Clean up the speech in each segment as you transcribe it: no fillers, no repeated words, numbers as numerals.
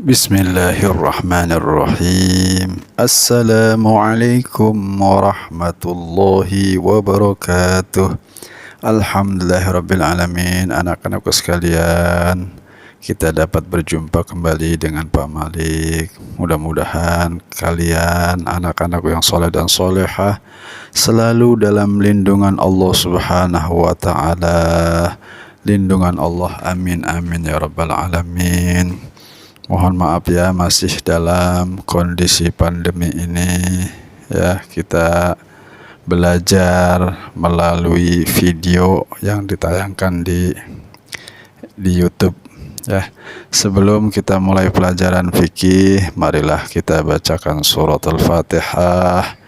Bismillahirrahmanirrahim. Assalamualaikum warahmatullahi wabarakatuh. Alhamdulillahirabbil alamin. Anak-anakku sekalian, kita dapat berjumpa kembali dengan Pak Malik. Mudah-mudahan kalian anak-anakku yang soleh dan solehah selalu dalam lindungan Allah Subhanahu wa taala. Lindungan Allah, amin amin ya rabbal alamin. Mohon maaf ya, masih dalam kondisi pandemi ini ya, kita belajar melalui video yang ditayangkan di YouTube ya. Sebelum kita mulai pelajaran fikih, marilah kita bacakan surat Al-Fatihah,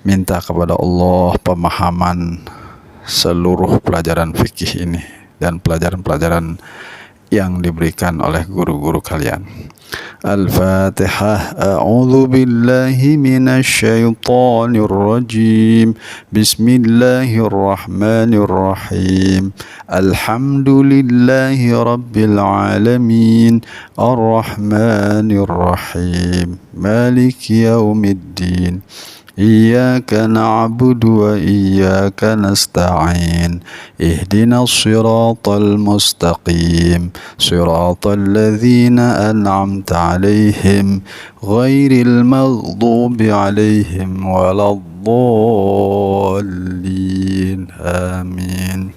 minta kepada Allah pemahaman seluruh pelajaran fikih ini dan pelajaran-pelajaran yang diberikan oleh guru-guru kalian. Al-Fatihah. A'udzu billahi minasyaitonir rajim. Bismillahirrahmanirrahim. Alhamdulillahi rabbil alamin. Arrahmanir rahim. Maliki yaumiddin. Iyyaka na'budu wa iyyaka nasta'in. Ihdinas siratal mustaqim. Siratal ladzina an'amta 'alaihim ghairil maghdubi 'alaihim waladdallin. Amin.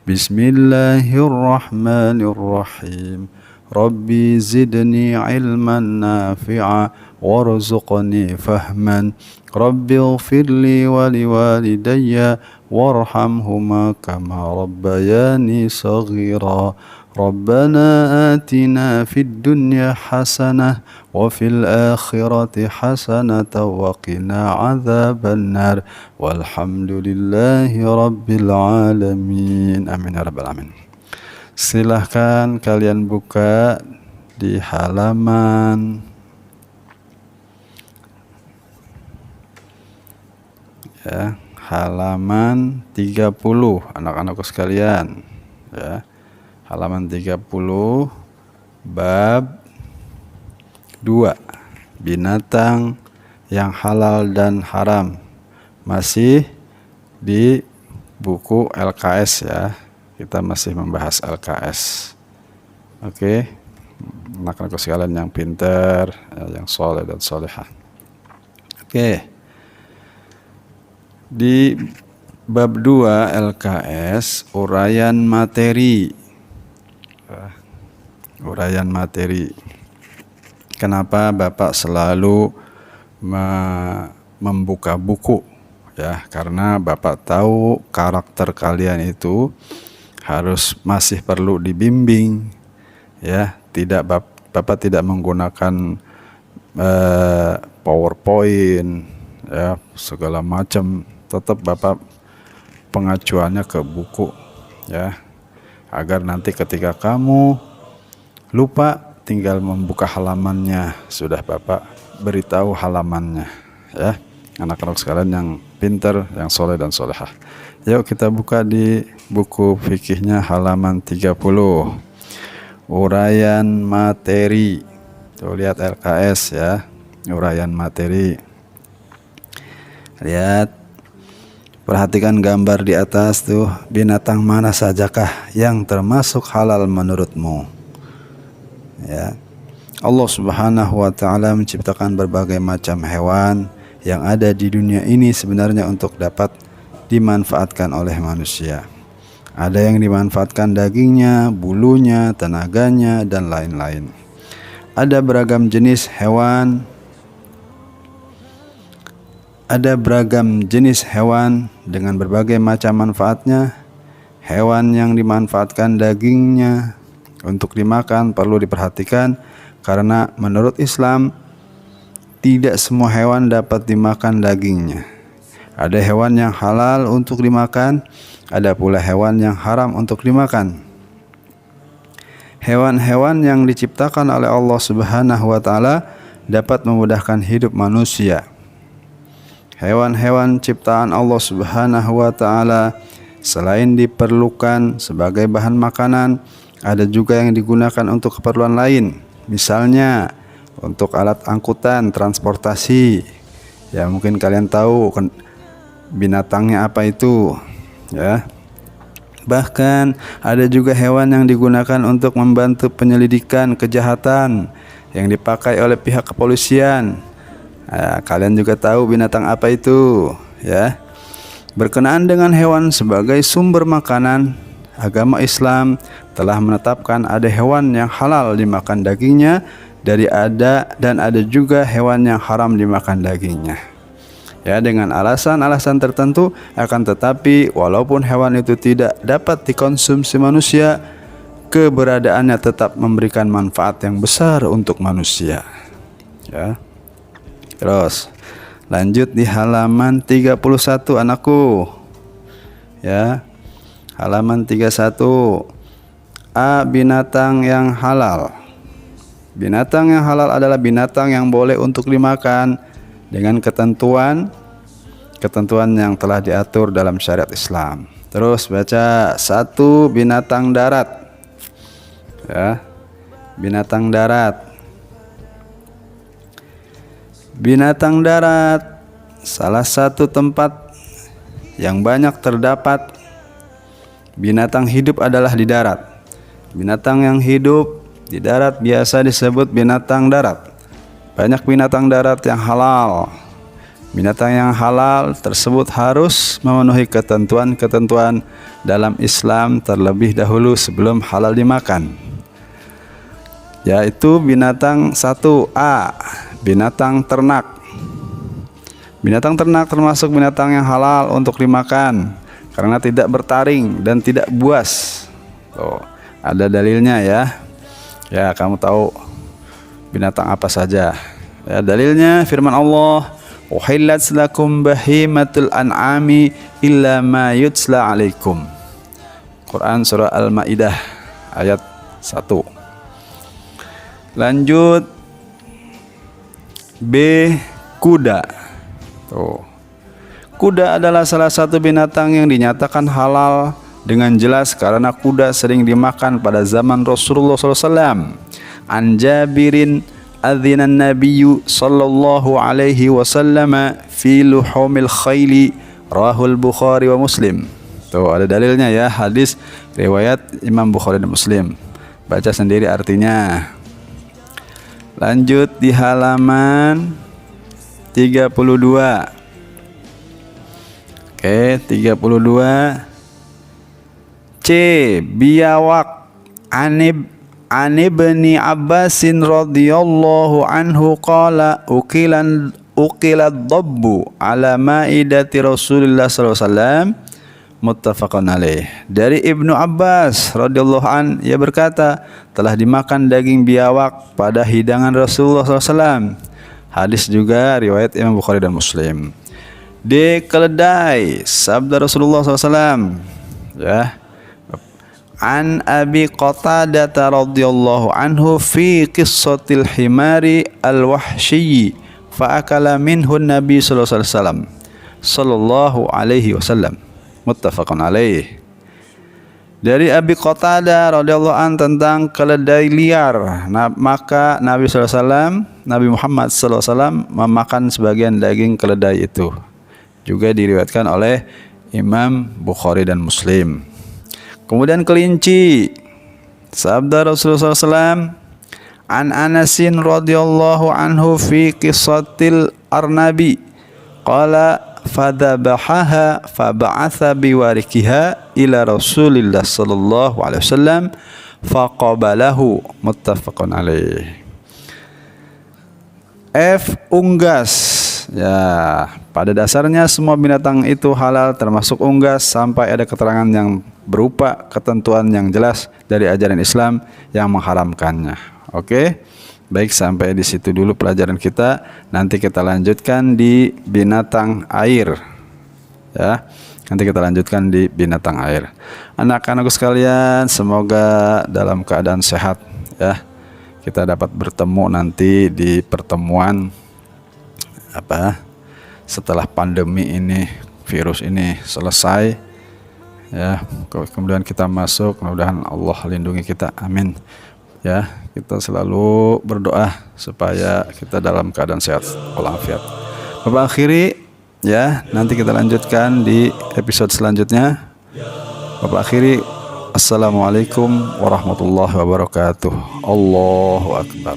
Bismillahirrahmanirrahim. Rabbi zidni ilman nafi'a warzuqni fahman. Rabbi ighfirli wa liwalidayya warhamhuma kama rabbayani saghira. Rabbana atina fid dunya hasanah wa fil akhirati hasanah wa qina adzabannar. Walhamdulillahi rabbil alamin. Amin ya rabbal alamin. Silahkan kalian buka di halaman halaman 30 anak-anakku sekalian ya. Halaman 30 bab 2, binatang yang halal dan haram, masih di buku LKS ya. Kita masih membahas LKS. Oke, anak-anakku sekalian yang pintar, yang soleh dan solehah. Oke, di bab 2 LKS, uraian materi. Uraian materi. Kenapa Bapak selalu membuka buku ya? Karena Bapak tahu karakter kalian itu harus masih perlu dibimbing ya. Bapak tidak menggunakan PowerPoint ya, segala macam. Tetap Bapak pengacuannya ke buku ya, agar nanti ketika kamu lupa tinggal membuka halamannya, sudah Bapak beritahu halamannya ya. Anak-anak sekalian yang pintar, yang soleh dan solehah, yuk kita buka di buku fikihnya halaman 30. Uraian materi. Tuh lihat LKS ya, uraian materi. Lihat, perhatikan gambar di atas tuh. Binatang mana sajakah yang termasuk halal menurutmu? Ya. Allah Subhanahu wa taala menciptakan berbagai macam hewan yang ada di dunia ini sebenarnya untuk dapat dimanfaatkan oleh manusia. Ada yang dimanfaatkan dagingnya, bulunya, tenaganya, dan lain-lain. Ada beragam jenis hewan. Ada beragam jenis hewan dengan berbagai macam manfaatnya. Hewan yang dimanfaatkan dagingnya untuk dimakan perlu diperhatikan, karena menurut Islam tidak semua hewan dapat dimakan dagingnya. Ada hewan yang halal untuk dimakan, ada pula hewan yang haram untuk dimakan. Hewan-hewan yang diciptakan oleh Allah Subhanahu wa taala dapat memudahkan hidup manusia. Hewan-hewan ciptaan Allah Subhanahu wa taala selain diperlukan sebagai bahan makanan, ada juga yang digunakan untuk keperluan lain. Misalnya untuk alat angkutan, transportasi. Ya, mungkin kalian tahu binatangnya apa itu, ya. Bahkan ada juga hewan yang digunakan untuk membantu penyelidikan kejahatan yang dipakai oleh pihak kepolisian. Nah, kalian juga tahu binatang apa itu, ya. Berkenaan dengan hewan sebagai sumber makanan, agama Islam telah menetapkan ada hewan yang halal dimakan dagingnya dan ada juga hewan yang haram dimakan dagingnya. Ya, dengan alasan-alasan tertentu, akan tetapi walaupun hewan itu tidak dapat dikonsumsi manusia, keberadaannya tetap memberikan manfaat yang besar untuk manusia. Ya. Terus lanjut di halaman 31 anakku. Ya. Halaman 31. A. Binatang yang halal. Binatang yang halal adalah binatang yang boleh untuk dimakan dengan ketentuan yang telah diatur dalam syariat Islam. Terus baca. 1. Binatang darat. Ya. Binatang darat. Binatang darat salah satu tempat yang banyak terdapat binatang hidup adalah di darat. Binatang yang hidup di darat biasa disebut binatang darat. Banyak binatang darat yang halal. Binatang yang halal tersebut harus memenuhi ketentuan-ketentuan dalam Islam terlebih dahulu sebelum halal dimakan. Yaitu binatang 1A, binatang ternak. Binatang ternak termasuk binatang yang halal untuk dimakan karena tidak bertaring dan tidak buas. Tuh, ada dalilnya ya. Ya, kamu tahu binatang apa saja. Ya, dalilnya firman Allah, "Uhillat lakum bahimatul an'ami illa ma yutsla 'alaikum." Quran surah Al-Maidah ayat 1. Lanjut. B. Kuda. Tuh. Kuda adalah salah satu binatang yang dinyatakan halal dengan jelas karena kuda sering dimakan pada zaman Rasulullah SAW. An Jabirin adzinan nabiyyu sallallahu alaihi wasallam fi luhumil khayli, rahul Bukhari wa Muslim. Tuh, ada dalilnya ya, hadis riwayat Imam Bukhari dan Muslim. Baca sendiri artinya. Lanjut di halaman 32. Oke, 32. C. Biawak. Ibni Abbasin radhiyallahu anhu qala uqilat dabbu ala maidati Rasulullah sallallahu alaihi wasallam, muttafaqun alaih. Dari Ibnu Abbas radhiyallahu an, ia berkata, telah dimakan daging biawak pada hidangan Rasulullah SAW. Hadis juga riwayat Imam Bukhari dan Muslim. D. Keledai, sabda Rasulullah SAW. Ya. An Abi Qatadah radhiyallahu anhu fi qissatil himari al-wahsyi fa akala minhu Nabi sallallahu alaihi wasallam. Muttafaqun alaih. Dari Abi Qatadah radhiyallahu an tentang keledai liar, maka Nabi SAW, Nabi Muhammad SAW memakan sebagian daging keledai itu. Juga diriwayatkan oleh Imam Bukhari dan Muslim. Kemudian kelinci, sabda Rasulullah SAW, an Anasin radhiyallahu anhu fi qissatil arnabi qala fadhabahaha faba'atha biwarikiha ila Rasulillah sallallahu alaihi wasallam faqabalahu, muttafaqun alaih. F. Unggas. Ya, pada dasarnya semua binatang itu halal termasuk unggas sampai ada keterangan yang berupa ketentuan yang jelas dari ajaran Islam yang mengharamkannya. Oke. Baik, sampai di situ dulu pelajaran kita. Nanti kita lanjutkan di binatang air. Ya. Nanti kita lanjutkan di binatang air. Anak-anakku sekalian, semoga dalam keadaan sehat ya. Kita dapat bertemu nanti di pertemuan setelah pandemi ini, virus ini selesai ya, kemudian kita masuk, mudah-mudahan Allah lindungi kita, amin. Ya, kita selalu berdoa supaya kita dalam keadaan sehat walafiat. Bapak akhiri ya, nanti kita lanjutkan di episode selanjutnya. Bapak akhiri, assalamualaikum warahmatullahi wabarakatuh. Allahu akbar.